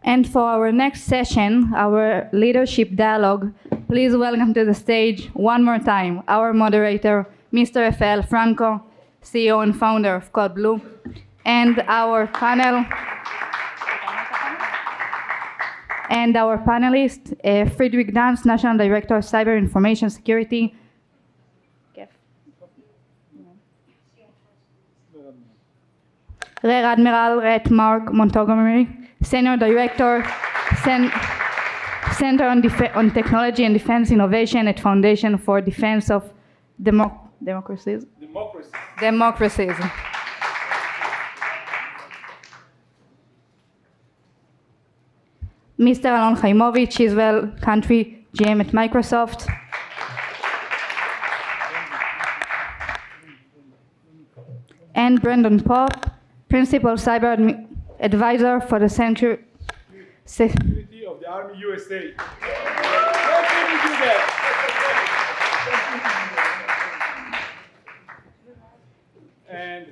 And for our next session, our leadership dialogue, please welcome to the stage one more time our moderator, Mr. Refael Franco, CEO and founder of Code Blue, and our panelist, Friederike Dahns, National Director of Cyber Information Security. Rear Admiral Mark Montgomery, Senior Director, Center on Technology and Defense Innovation at Foundation for Defense of Democracies. Mr. Alon Haimovich, Israel Country GM at Microsoft. And Brandon Pope, Principal Cyber Advisor for the Security of the Army USA. And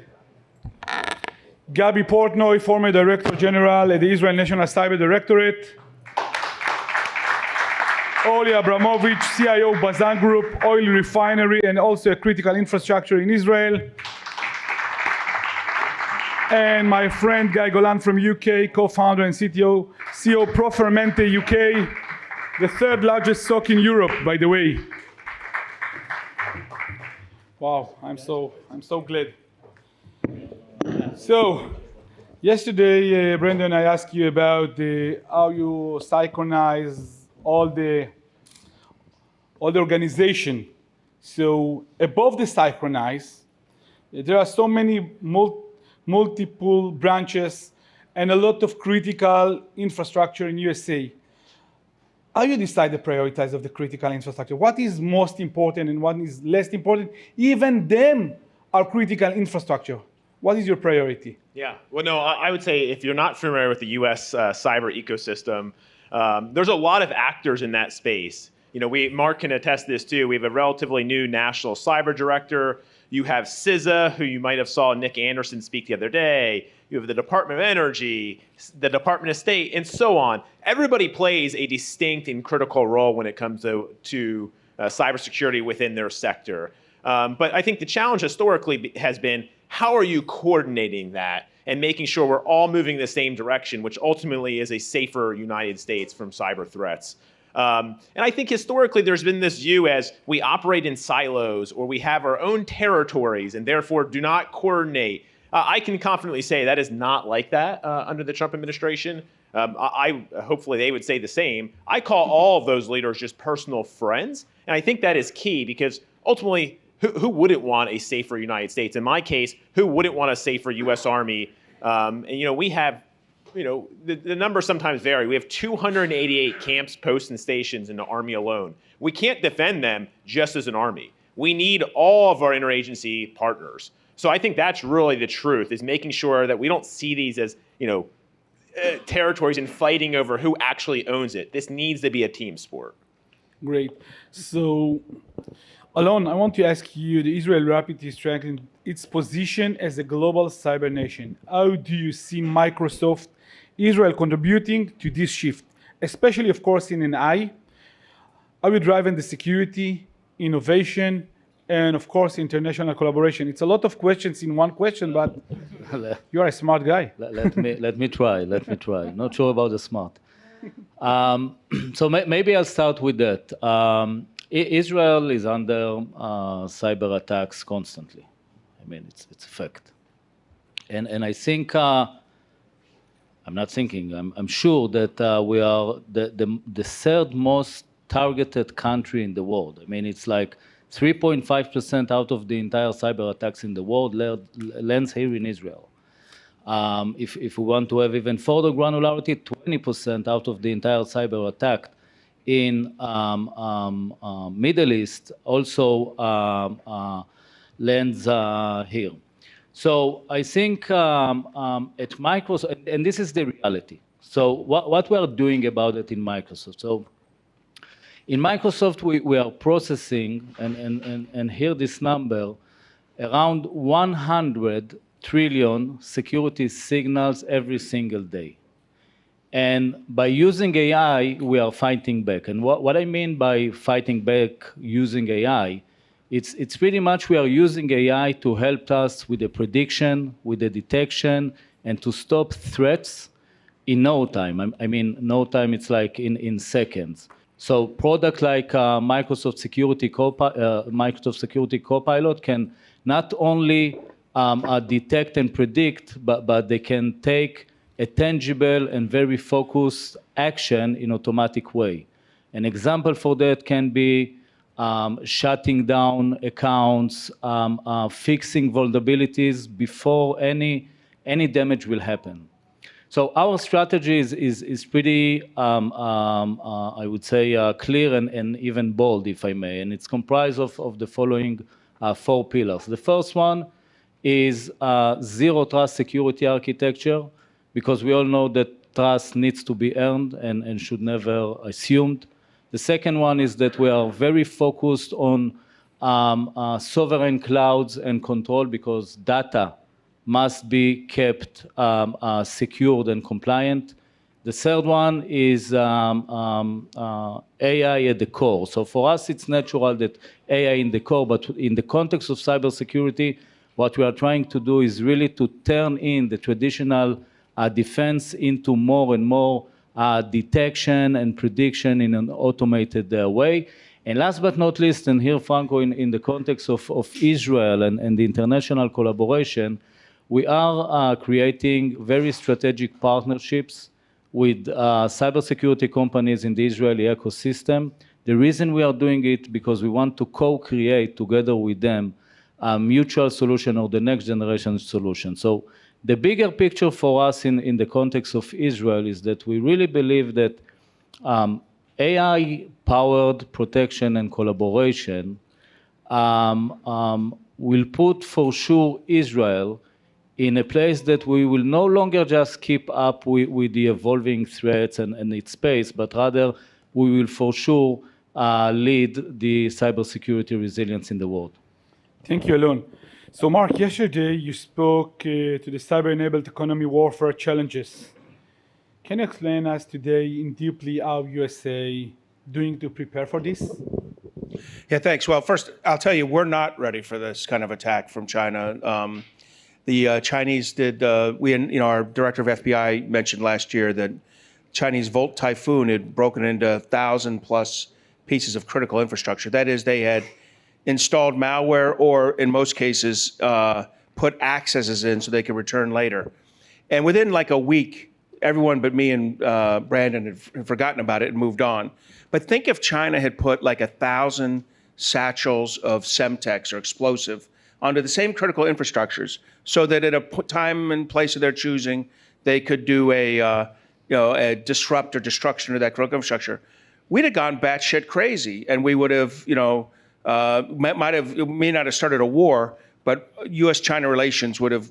Gaby Portnoy, former Director General at the Israel National Cyber Directorate. Orly Abramovitch, CIO Bazan Group, oil refinery, and also a critical infrastructure in Israel. And my friend Guy Golan from UK, co-founder and CEO Performanta UK, the third largest SOC in Europe, by the way. Wow, I'm so glad. So, yesterday, Brandon, I asked you about how you synchronize all the organization. So, above the synchronize, there are so many multiple branches and a lot of critical infrastructure in USA. How you decide the priorities of the critical infrastructure? What is most important and what is less important? Even them are critical infrastructure. What is your priority? Yeah, well, no, I would say if you're not familiar with the US cyber ecosystem, there's a lot of actors in that space. You know, Mark can attest to this too. We have a relatively new National Cyber Director. You have CISA, who you might have saw Nick Anderson speak the other day. You have the Department of Energy, the Department of State, and so on. Everybody plays a distinct and critical role when it comes to cybersecurity within their sector. But I think the challenge historically has been, how are you coordinating that and making sure we're all moving in the same direction, which ultimately is a safer United States from cyber threats? And I think historically there's been this view as we operate in silos or we have our own territories and therefore do not coordinate. I can confidently say that is not like that under the Trump administration. Hopefully they would say the same. I call all of those leaders just personal friends. And I think that is key because ultimately, who wouldn't want a safer United States? In my case, who wouldn't want a safer U.S. Army? And we have, the numbers sometimes vary. We have 288 camps, posts, and stations in the Army alone. We can't defend them just as an Army. We need all of our interagency partners. So I think that's really the truth, is making sure that we don't see these as, territories and fighting over who actually owns it. This needs to be a team sport. Great. So, Alon, I want to ask you, the Israel rapidly strengthened its position as a global cyber nation. How do you see Microsoft, Israel contributing to this shift, especially, of course, in AI? Are you driving the security, innovation, and, of course, international collaboration? It's a lot of questions in one question, but you're a smart guy. Let me try. Not sure about the smart. So maybe I'll start with that. Israel is under cyber attacks constantly. I mean, it's a fact. And I think, I'm sure that we are the third most targeted country in the world. I mean, it's like 3.5% out of the entire cyber attacks in the world lands here in Israel. If we want to have even further granularity, 20% out of the entire cyber attack in Middle East also lands here. So I think at Microsoft, and this is the reality. So what we are doing about it in Microsoft. So in Microsoft, we are processing, and hear this number, around 100 trillion security signals every single day. And by using AI, we are fighting back. And what I mean by fighting back using AI, it's pretty much we are using AI to help us with the prediction, with the detection, and to stop threats in no time. I mean, no time, it's like in seconds. So product like Microsoft Security Copilot can not only detect and predict, but they can take a tangible and very focused action in automatic way. An example for that can be shutting down accounts, fixing vulnerabilities before any damage will happen. So our strategy is pretty, I would say, clear and even bold, if I may, and it's comprised of the following 4 pillars. The first one is zero trust security architecture, because we all know that trust needs to be earned and should never assumed. The second one is that we are very focused on sovereign clouds and control, because data must be kept secured and compliant. The third one is AI at the core. So for us, it's natural that AI in the core, but in the context of cybersecurity, what we are trying to do is really to turn in the traditional defense into more and more detection and prediction in an automated way. And last but not least, and here, Franco, in the context of Israel and the international collaboration, we are creating very strategic partnerships with cybersecurity companies in the Israeli ecosystem. The reason we are doing it because we want to co-create together with them a mutual solution or the next generation solution. So the bigger picture for us in the context of Israel is that we really believe that AI-powered protection and collaboration will put for sure Israel in a place that we will no longer just keep up with the evolving threats and its space, but rather we will for sure lead the cybersecurity resilience in the world. Thank you, Alon. So, Mark, yesterday you spoke to the cyber-enabled economy warfare challenges. Can you explain us today in deeply how USA doing to prepare for this? Yeah, thanks. Well, first, I'll tell you, we're not ready for this kind of attack from China. The Chinese did, our director of FBI mentioned last year that Chinese Volt Typhoon had broken into 1,000+ pieces of critical infrastructure. That is, they had installed malware or, in most cases, put accesses in so they could return later. And within like a week, everyone but me and Brandon had forgotten about it and moved on. But think if China had put like 1,000 satchels of Semtex or explosive onto the same critical infrastructures, so that at a time and place of their choosing, they could do a disrupt or destruction of that critical infrastructure. We'd have gone batshit crazy, and we would have, may not have started a war, but U.S.-China relations would have,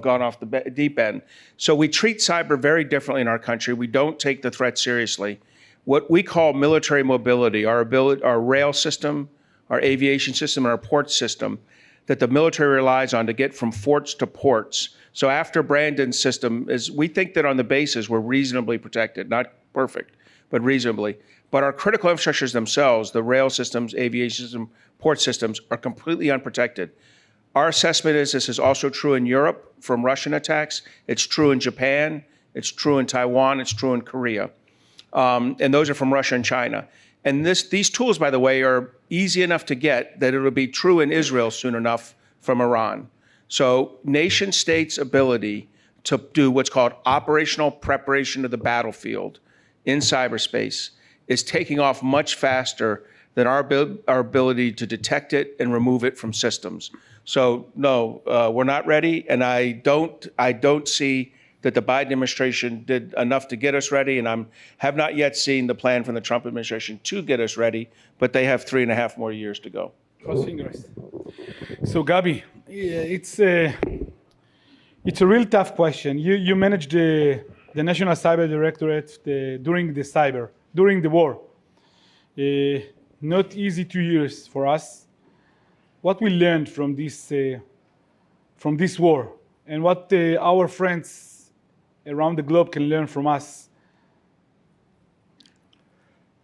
gone off the deep end. So we treat cyber very differently in our country. We don't take the threat seriously. What we call military mobility, our rail system, our aviation system, and our port system, that the military relies on to get from forts to ports. So after Brandon's system, we think that on the bases we're reasonably protected, not perfect, but reasonably. But our critical infrastructures themselves, the rail systems, aviation system, port systems, are completely unprotected. Our assessment is this is also true in Europe from Russian attacks. It's true in Japan. It's true in Taiwan. It's true in Korea. And those are from Russia and China. And these tools, by the way, are easy enough to get that it'll be true in Israel soon enough from Iran. So nation states' ability to do what's called operational preparation of the battlefield in cyberspace is taking off much faster than our ability to detect it and remove it from systems. So no, we're not ready, and I don't see that the Biden administration did enough to get us ready, and I have not yet seen the plan from the Trump administration to get us ready, but they have 3.5 more years to go. Cross fingers. So, Gaby, it's a real tough question. You managed the National Cyber Directorate during the war. Not easy 2 years for us. What we learned from this war, and what our friends around the globe can learn from us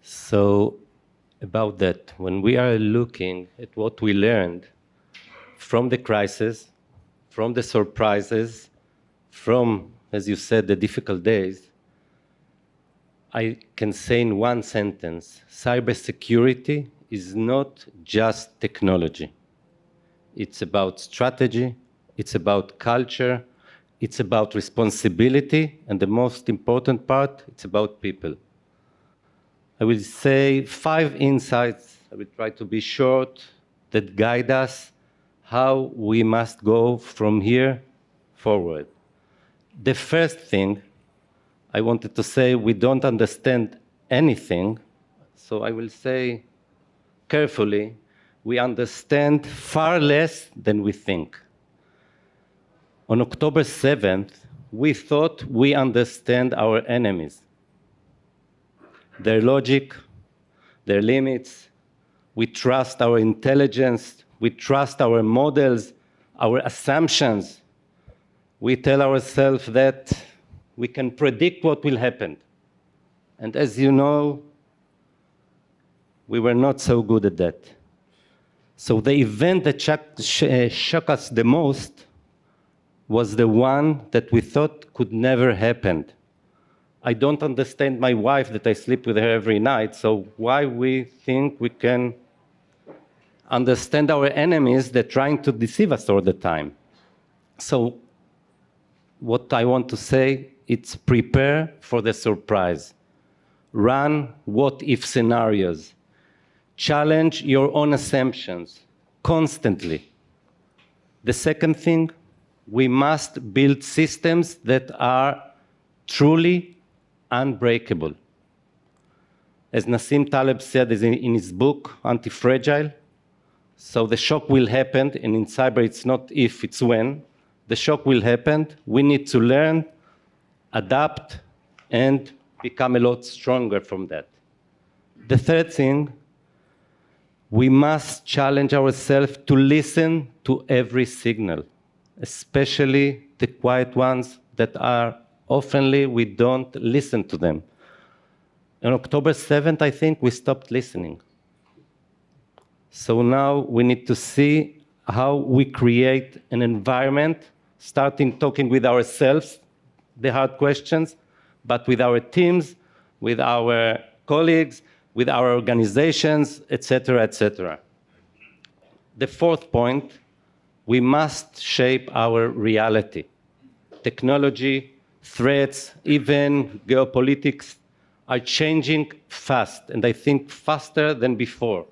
So about that, when we are looking at what we learned from the crisis, from the surprises, from, as you said, the difficult days, I can say in one sentence, cybersecurity is not just technology. It's about strategy, it's about culture, it's about responsibility, and the most important part, it's about people. I will say 5 insights, I will try to be short, that guide us how we must go from here forward. The first thing I wanted to say, we don't understand anything, so I will say carefully, we understand far less than we think. On October 7th, we thought we understand our enemies, their logic, their limits. We trust our intelligence, we trust our models, our assumptions. We tell ourselves that we can predict what will happen. And as you know, we were not so good at that. So the event that shocked us the most was the one that we thought could never happen. I don't understand my wife that I sleep with her every night, so why we think we can understand our enemies that trying to deceive us all the time? So what I want to say, it's prepare for the surprise. Run what-if scenarios. Challenge your own assumptions constantly. The second thing, we must build systems that are truly unbreakable. As Nassim Taleb said in his book, Anti-Fragile, so the shock will happen, and in cyber it's not if, it's when. The shock will happen. We need to learn, adapt, and become a lot stronger from that. The third thing, we must challenge ourselves to listen to every signal, especially the quiet ones that are oftenly we don't listen to them. On October 7th, I think we stopped listening. So now we need to see how we create an environment, starting talking with ourselves, the hard questions, but with our teams, with our colleagues, with our organizations, etc., etc. The fourth point, we must shape our reality. Technology, threats, even geopolitics are changing fast, and I think faster than before.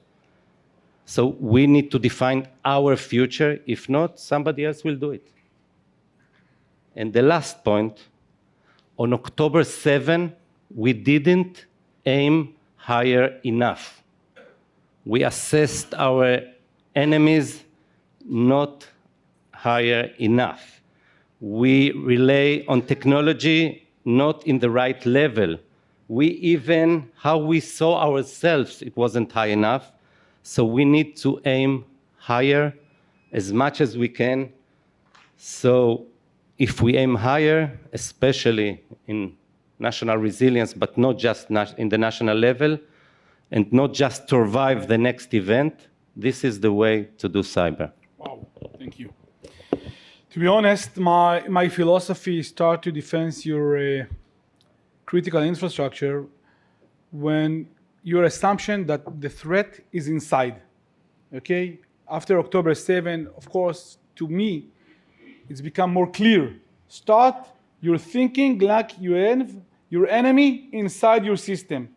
So we need to define our future. If not, somebody else will do it. And the last point, on October 7, we didn't aim higher enough. We assessed our enemies not higher enough. We rely on technology not in the right level. We even, how we saw ourselves, it wasn't high enough. So we need to aim higher as much as we can. So if we aim higher, especially in national resilience, but not just in the national level, and not just to survive the next event, this is the way to do cyber. Wow, thank you. To be honest, my philosophy is start to defend your critical infrastructure when your assumption that the threat is inside, okay? After October 7, of course, to me, it's become more clear. Start your thinking like your enemy inside your system,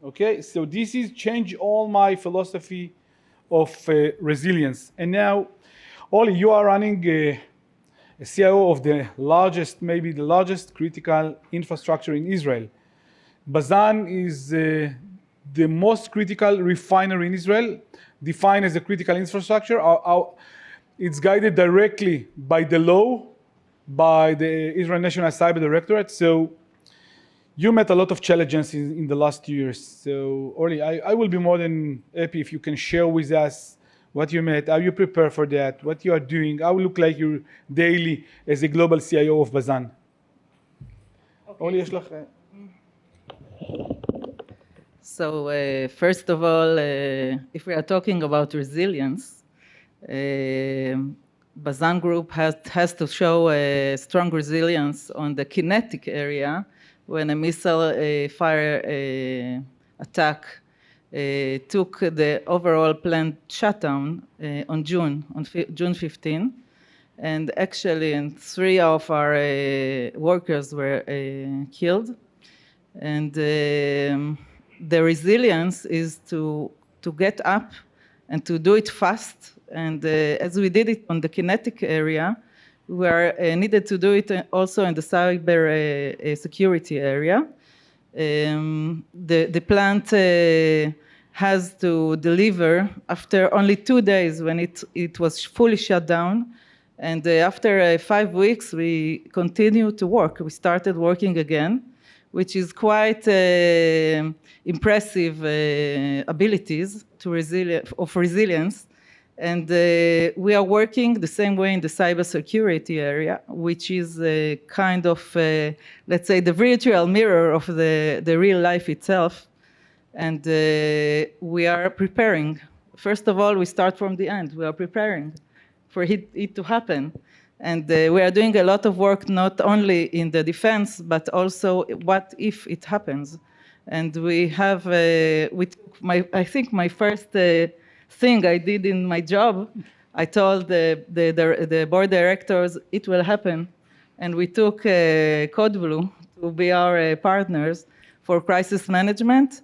okay? So this is change all my philosophy of resilience. And now, Oli, you are running a CIO of the largest, maybe the largest critical infrastructure in Israel. Bazan is the most critical refinery in Israel, defined as a critical infrastructure. It's guided directly by the law, by the Israel National Cyber Directorate. So you met a lot of challenges in the last years. So Orly, I will be more than happy if you can share with us what you met, how you prepare for that, what you are doing, how look like your daily as a global CIO of Bazan. Orly, יש לך... So first of all, if we are talking about resilience, Bazan Group has to show a strong resilience on the kinetic area when a missile fire attack took the overall plant shutdown on June 15. And actually, 3 of our workers were killed. And the resilience is to get up and to do it fast. And as we did it on the kinetic area, we are needed to do it also in the cyber security area. The plant has to deliver after only 2 days when it was fully shut down. And after 5 weeks, we continued to work. We started working again, which is quite impressive abilities of resilience. And we are working the same way in the cybersecurity area, which is a kind of, let's say, the virtual mirror of the real life itself. And we are preparing. First of all, we start from the end. We are preparing for it to happen. And we are doing a lot of work, not only in the defense, but also what if it happens. And we have, I think my first thing I did in my job, I told the board directors, it will happen. And we took Code Blue to be our partners for crisis management,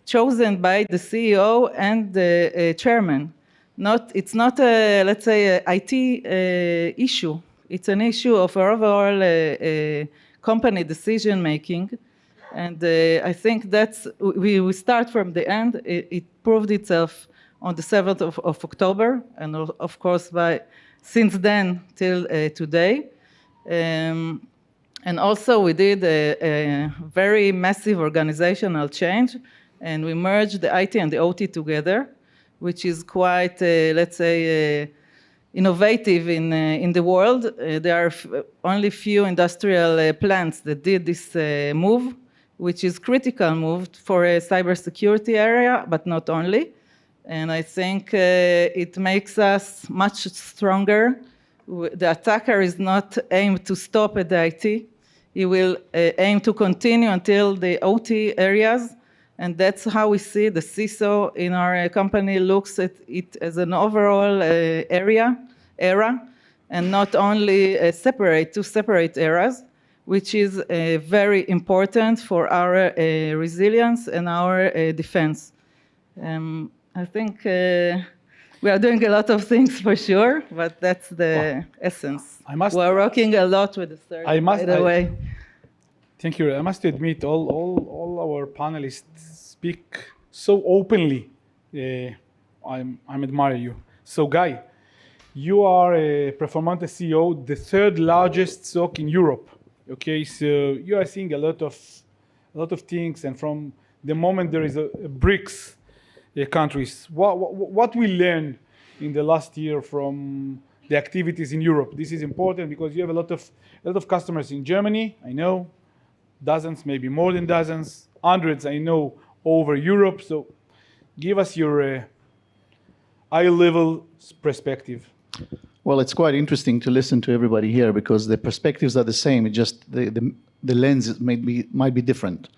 chosen by the CEO and the chairman. It's not a, let's say, a IT issue. It's an issue of overall company decision making. And I think we start from the end. It proved itself on the 7th of October, and of course since then till today. And also we did a very massive organizational change, and we merged the IT and the OT together, which is quite, let's say, innovative in the world. There are only few industrial plants that did this move, which is critical move for a cybersecurity area, but not only. And I think it makes us much stronger. The attacker is not aimed to stop at the IT. He will aim to continue until the OT areas. And that's how we see the CISO in our company looks at it as an overall era, and not only two separate eras, which is very important for our resilience and our defense. I think we are doing a lot of things for sure, but that's the essence. We're working a lot with the third, by the way. Thank you. I must admit, all our panelists speak so openly. I admire you. So, Guy, you are a Performanta CEO, the 3rd largest SOC in Europe. Okay, so you are seeing a lot of things, and from the moment there is a BRICS countries, what we learned in the last year from the activities in Europe. This is important because you have a lot of customers in Germany. I know dozens, maybe more than dozens, hundreds. I know over Europe. So, give us your eye-level perspective. Well, it's quite interesting to listen to everybody here because the perspectives are the same. It's just the lens might be different.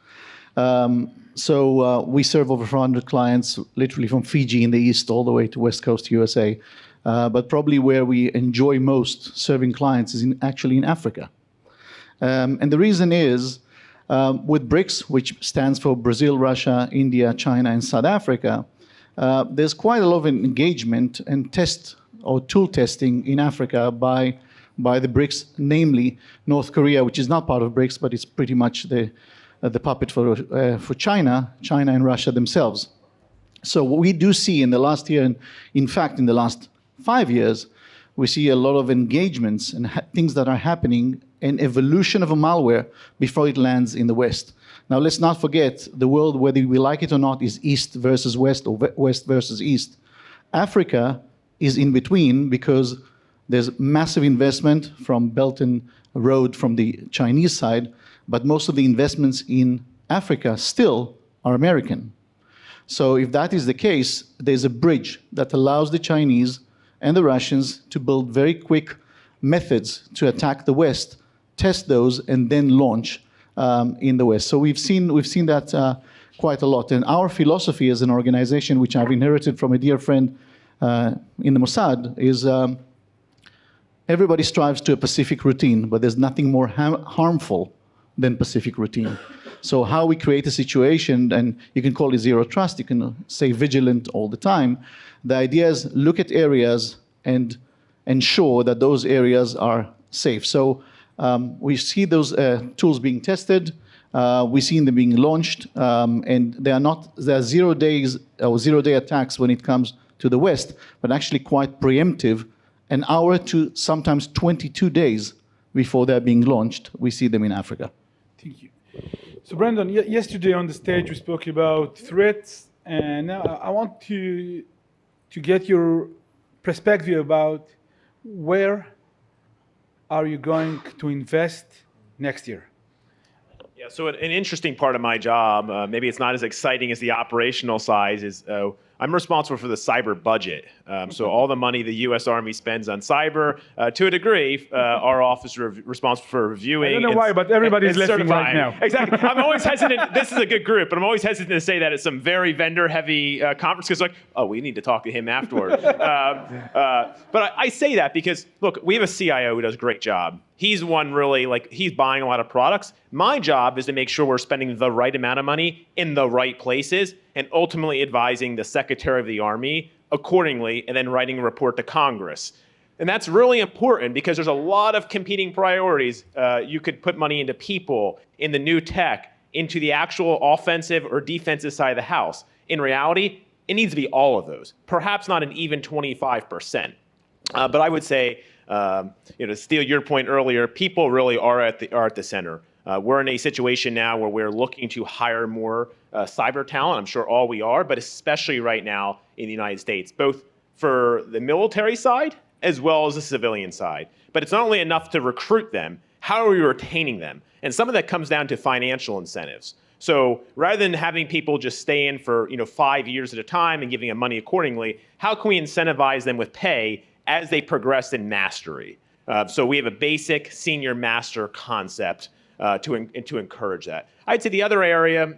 So we serve over 400 clients, literally from Fiji in the east all the way to West Coast USA. But probably where we enjoy most serving clients is actually in Africa. And the reason is with BRICS, which stands for Brazil, Russia, India, China, and South Africa, there's quite a lot of engagement and tool testing in Africa by the BRICS, namely North Korea, which is not part of BRICS, but it's pretty much the puppet for China and Russia themselves. So what we do see in the last year, and in fact in the last 5 years, we see a lot of engagements and things that are happening, an evolution of a malware before it lands in the West. Now let's not forget, the world, whether we like it or not, is East versus West or West versus East. Africa is in between because there's massive investment from Belt and Road from the Chinese side, but most of the investments in Africa still are American. So if that is the case, there's a bridge that allows the Chinese and the Russians to build very quick methods to attack the West, test those, and then launch in the West. So we've seen that quite a lot. And our philosophy as an organization, which I've inherited from a dear friend in the Mossad, is everybody strives to a Pacific routine, but there's nothing more harmful than Pacific routine. So how we create a situation, and you can call it zero trust, you can say vigilant all the time. The idea is look at areas and ensure that those areas are safe. So we see those tools being tested, we see them being launched, and they are 0 days or 0 day attacks when it comes to the West, but actually quite preemptive. An hour to sometimes 22 days before they're being launched, we see them in Africa. Thank you. So Brandon, yesterday on the stage we spoke about threats, and now I want to get your perspective about where are you going to invest next year? Yeah, so an interesting part of my job, maybe it's not as exciting as the operational side, is I'm responsible for the cyber budget. So all the money the U.S. Army spends on cyber, to a degree, our office is responsible for reviewing. I don't know why, but everybody's listening right now. Exactly. I'm always hesitant. This is a good group, but I'm always hesitant to say that it's some very vendor-heavy conference because, like, oh, we need to talk to him afterward. But I say that because, look, we have a CIO who does a great job. He's one really, like, he's buying a lot of products. My job is to make sure we're spending the right amount of money in the right places and ultimately advising the Secretary of the Army accordingly and then writing a report to Congress. And that's really important because there's a lot of competing priorities. You could put money into people, in the new tech, into the actual offensive or defensive side of the house. In reality, it needs to be all of those, perhaps not an even 25%. But I would say, to steal your point earlier, people really are at the center. We're in a situation now where we're looking to hire more cyber talent. I'm sure all we are, but especially right now in the United States, both for the military side as well as the civilian side. But it's not only enough to recruit them, how are we retaining them? And some of that comes down to financial incentives. So rather than having people just stay in for 5 years at a time and giving them money accordingly, how can we incentivize them with pay as they progress in mastery? So we have a basic senior master concept to encourage that. I'd say the other area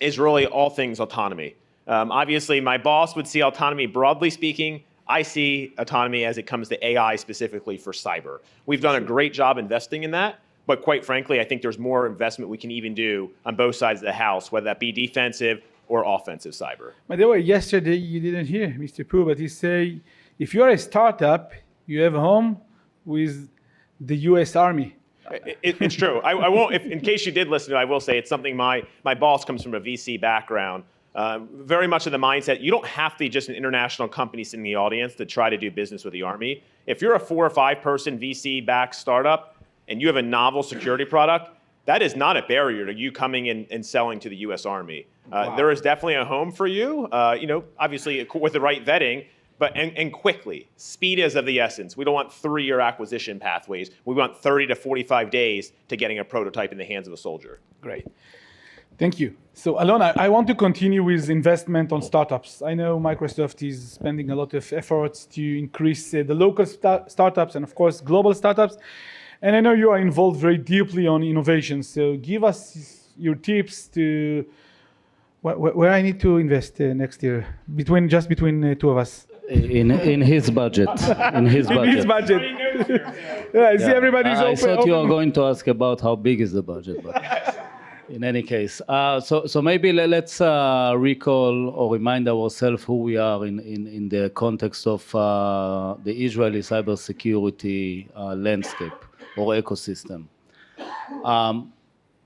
is really all things autonomy. Obviously, my boss would see autonomy broadly speaking. I see autonomy as it comes to AI specifically for cyber. We've done a great job investing in that, but quite frankly, I think there's more investment we can even do on both sides of the house, whether that be defensive or offensive cyber. By the way, yesterday you didn't hear Mr. Pugh, but he said, if you're a startup, you have a home with the U.S. Army. It's true. I won't. In case you did listen to it, I will say it's something my boss comes from a VC background. Very much of the mindset, you don't have to be just an international company sitting in the audience to try to do business with the Army. If you're a 4 or 5 person VC-backed startup and you have a novel security product, that is not a barrier to you coming in and selling to the U.S. Army. Wow. There is definitely a home for you, obviously with the right vetting, but and quickly. Speed is of the essence. We don't want 3-year acquisition pathways. We want 30 to 45 days to getting a prototype in the hands of a soldier. Great. Thank you. So Alon, I want to continue with investment on startups. I know Microsoft is spending a lot of efforts to increase the local startups and of course global startups. And I know you are involved very deeply on innovation. So give us your tips to where I need to invest next year, between two of us. In his budget. In his budget. In his budget. Yeah, I see everybody's open. I thought you were going to ask about how big is the budget, but in any case. So maybe let's recall or remind ourselves who we are in the context of the Israeli cybersecurity landscape or ecosystem.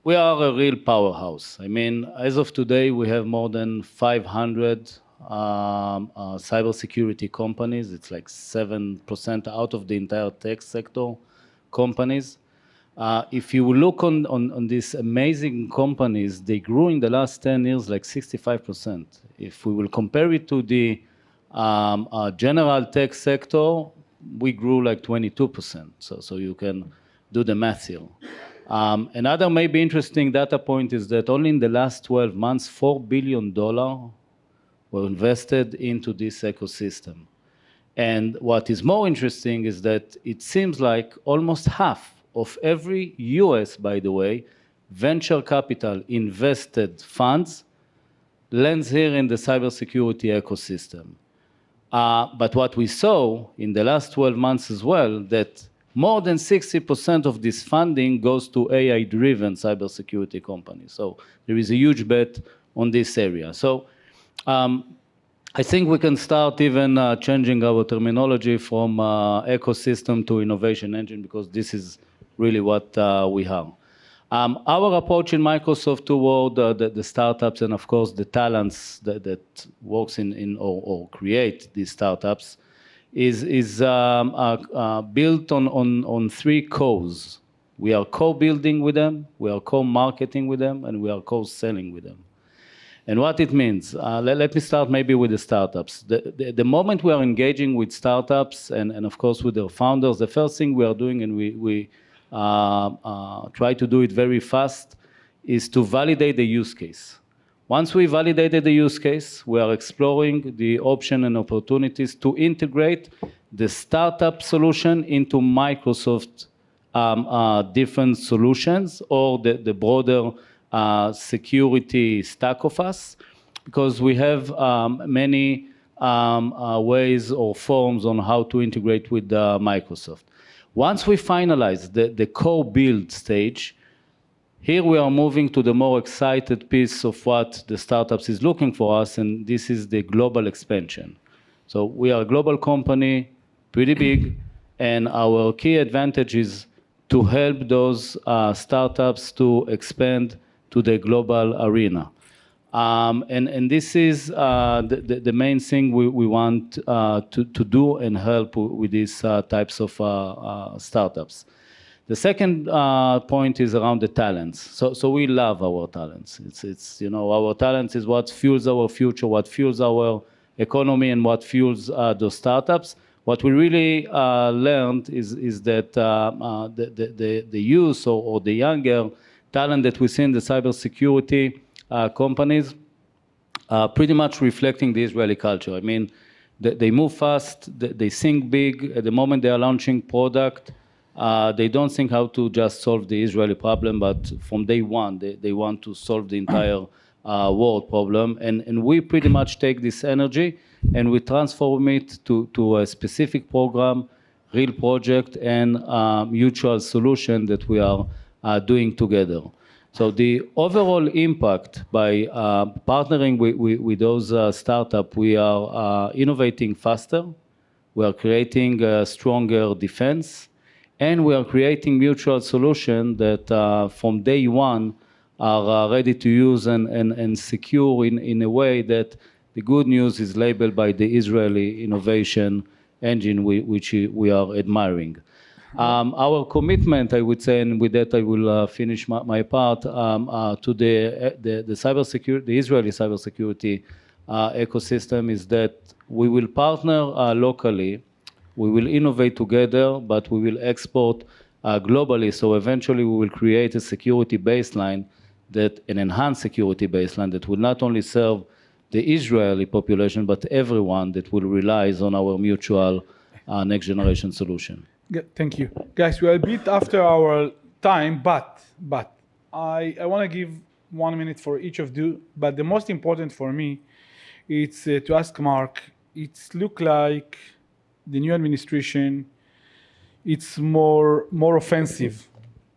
We are a real powerhouse. I mean, as of today, we have more than 500 cybersecurity companies. It's like 7% out of the entire tech sector companies. If you look on these amazing companies, they grew in the last 10 years like 65%. If we will compare it to the general tech sector, we grew like 22%. So you can do the math here. Another maybe interesting data point is that only in the last 12 months, $4 billion were invested into this ecosystem. And what is more interesting is that it seems like almost half of every US, by the way, venture capital invested funds lands here in the cybersecurity ecosystem. But what we saw in the last 12 months as well, that more than 60% of this funding goes to AI-driven cybersecurity companies. So there is a huge bet on this area. So I think we can start even changing our terminology from ecosystem to innovation engine, because this is really what we have. Our approach in Microsoft toward the startups and of course the talents that works in or create these startups is built on three cores. We are co-building with them, we are co-marketing with them, and we are co-selling with them. And what it means, let me start maybe with the startups. The moment we are engaging with startups and of course with their founders, the first thing we are doing, and we try to do it very fast, is to validate the use case. Once we validated the use case, we are exploring the option and opportunities to integrate the startup solution into Microsoft different solutions or the broader security stack of us, because we have many ways or forms on how to integrate with Microsoft. Once we finalize the co-build stage, here we are moving to the more excited piece of what the startups is looking for us, and this is the global expansion. So we are a global company, pretty big, and our key advantage is to help those startups to expand to the global arena. And this is the main thing we want to do and help with these types of startups. The second point is around the talents. So we love our talents. It's our talents is what fuels our future, what fuels our economy, and what fuels those startups. What we really learned is that the youth or the younger talent that we see in the cybersecurity companies are pretty much reflecting the Israeli culture. I mean, they move fast, they think big. At the moment they are launching product, they don't think how to just solve the Israeli problem, but from day one, they want to solve the entire world problem. And we pretty much take this energy and we transform it to a specific program, real project, and mutual solution that we are doing together. So the overall impact by partnering with those startups, we are innovating faster, we are creating a stronger defense, and we are creating mutual solutions that from day one are ready to use and secure in a way that the good news is labeled by the Israeli innovation engine, which we are admiring. Our commitment, I would say, and with that I will finish my part, to the cybersecurity, the Israeli cybersecurity ecosystem, is that we will partner locally, we will innovate together, but we will export globally. So eventually we will create a security baseline, an enhanced security baseline that will not only serve the Israeli population, but everyone that will rely on our mutual next generation solution. Thank you. Guys, we are a bit after our time, but I want to give 1 minute for each of you. But the most important for me, it's to ask Mark, it's look like the new administration, it's more offensive.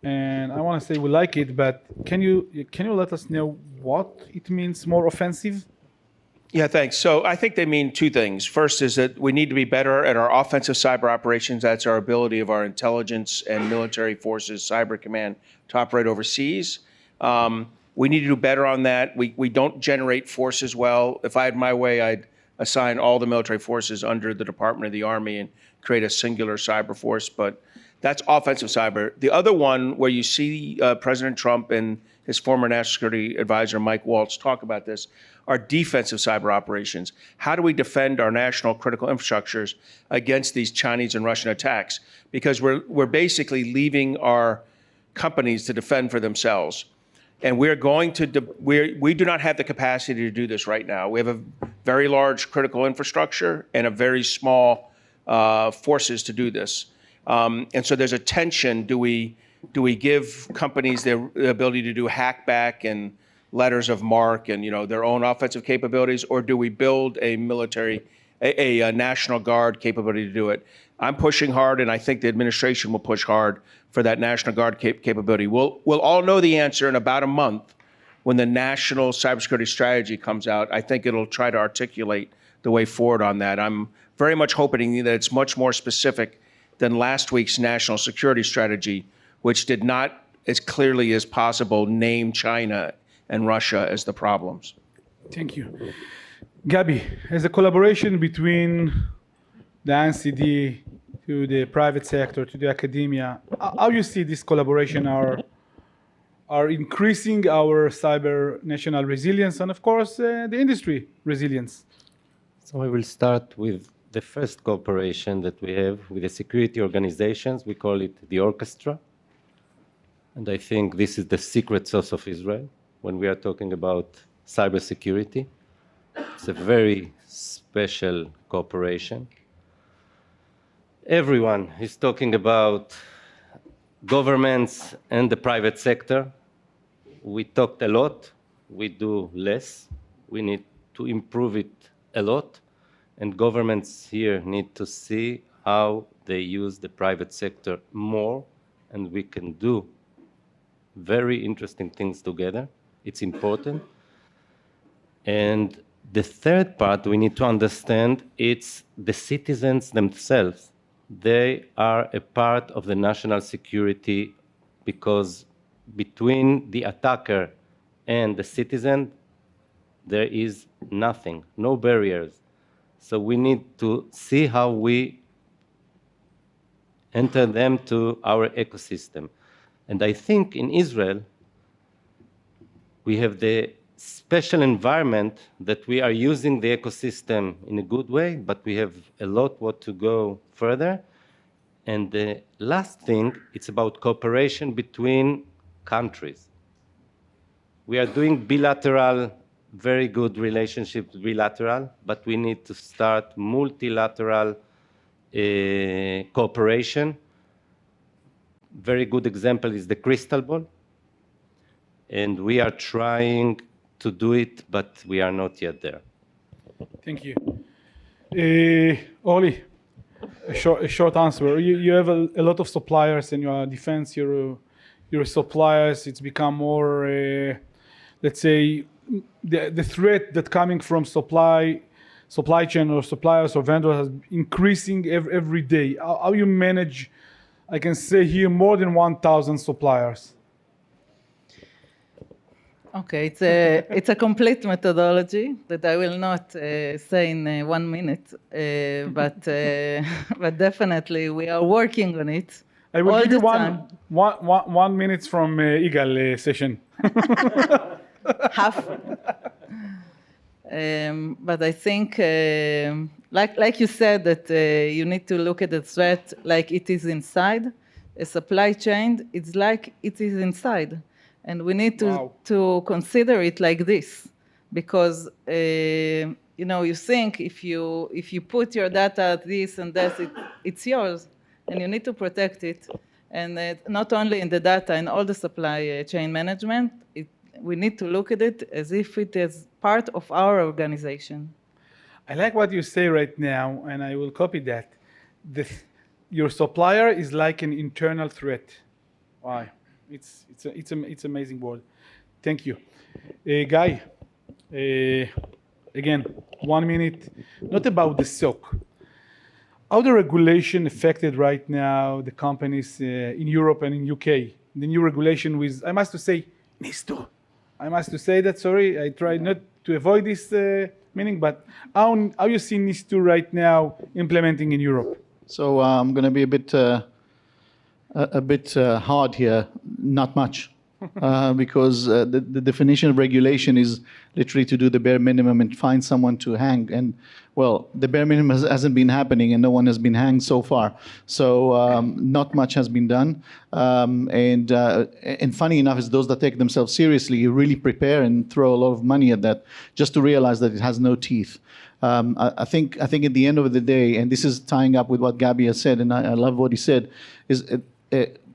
And I want to say we like it, but can you let us know what it means, more offensive? Yeah, thanks. So I think they mean two things. First is that we need to be better at our offensive cyber operations. That's our ability of our intelligence and military forces, cyber command, to operate overseas. We need to do better on that. We don't generate forces well. If I had my way, I'd assign all the military forces under the Department of the Army and create a singular cyber force. But that's offensive cyber. The other one, where you see President Trump and his former National Security Advisor, Mike Waltz, talk about this, are defensive cyber operations. How do we defend our national critical infrastructures against these Chinese and Russian attacks? Because we're basically leaving our companies to defend for themselves. And we're going to, we do not have the capacity to do this right now. We have a very large critical infrastructure and a very small forces to do this. And so there's a tension. Do we give companies the ability to do hackback and letters of marque and their own offensive capabilities, or do we build a military, a National Guard capability to do it? I'm pushing hard, and I think the administration will push hard for that National Guard capability. We'll all know the answer in about a month when the National Cybersecurity Strategy comes out. I think it'll try to articulate the way forward on that. I'm very much hoping that it's much more specific than last week's National Security Strategy, which did not, as clearly as possible, name China and Russia as the problems. Thank you. Gaby, as a collaboration between the NCD to the private sector, to the academia, how you see this collaboration are increasing our cyber national resilience and, of course, the industry resilience? So I will start with the first cooperation that we have with the security organizations. We call it the orchestra. And I think this is the secret sauce of Israel when we are talking about cybersecurity. It's a very special cooperation. Everyone is talking about governments and the private sector. We talked a lot, we do less. We need to improve it a lot. And governments here need to see how they use the private sector more, and we can do very interesting things together. It's important. And the third part we need to understand, it's the citizens themselves. They are a part of the national security because between the attacker and the citizen, there is nothing, no barriers. So we need to see how we enter them to our ecosystem. And I think in Israel, we have the special environment that we are using the ecosystem in a good way, but we have a lot what to go further. And the last thing, it's about cooperation between countries. We are doing bilateral, very good relationships, bilateral, but we need to start multilateral cooperation. Very good example is the crystal ball. And we are trying to do it, but we are not yet there. Thank you. Orly, a short answer. You have a lot of suppliers in your defense. Your suppliers, it's become more, let's say, the threat that coming from supply chain or suppliers or vendors is increasing every day. How you manage, I can say here, more than 1,000 suppliers? Okay, it's a complete methodology that I will not say in 1 minute, but definitely we are working on it. I will all give you the time. 1 minute from Igal session. Half. But I think, like you said, that you need to look at the threat like it is inside. A supply chain, it's like it is inside. And we need to consider it like this, because you think if you put your data at this and that, it's yours, and you need to protect it. And not only in the data, in all the supply chain management, we need to look at it as if it is part of our organization. I like what you say right now, and I will copy that. Your supplier is like an internal threat. Why? It's amazing word. Thank you. Guy, again, 1 minute, not about the SOC. How the regulation affected right now the companies in Europe and in UK? The new regulation with, I must to say, NIS2. I must to say that, sorry, I tried not to avoid this meaning, but how you see NIS2 right now implementing in Europe? So I'm going to be a bit hard here. Not much. because the definition of regulation is literally to do the bare minimum and find someone to hang. And well, the bare minimum hasn't been happening, and no one has been hanged so far. So not much has been done. And funny enough, is those that take themselves seriously really prepare and throw a lot of money at that, just to realize that it has no teeth. I think at the end of the day, and this is tying up with what Gaby has said, and I love what he said, is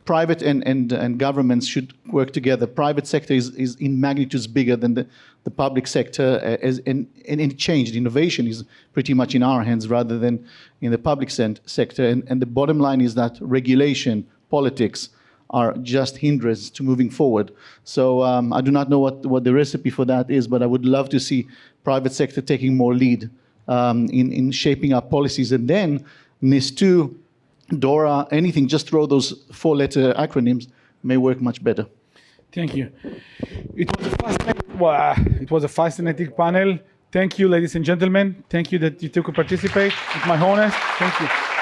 private and governments should work together. Private sector is in magnitudes bigger than the public sector, and it changed. Innovation is pretty much in our hands rather than in the public sector. And the bottom line is that regulation, politics, are just hindrance to moving forward. So I do not know what the recipe for that is, but I would love to see private sector taking more lead in shaping up policies. And then NIS2, DORA, anything, just throw those 4-letter acronyms, may work much better. Thank you. It was a fascinating panel. Thank you, ladies and gentlemen. Thank you that you took to participate. It's my honor. Thank you.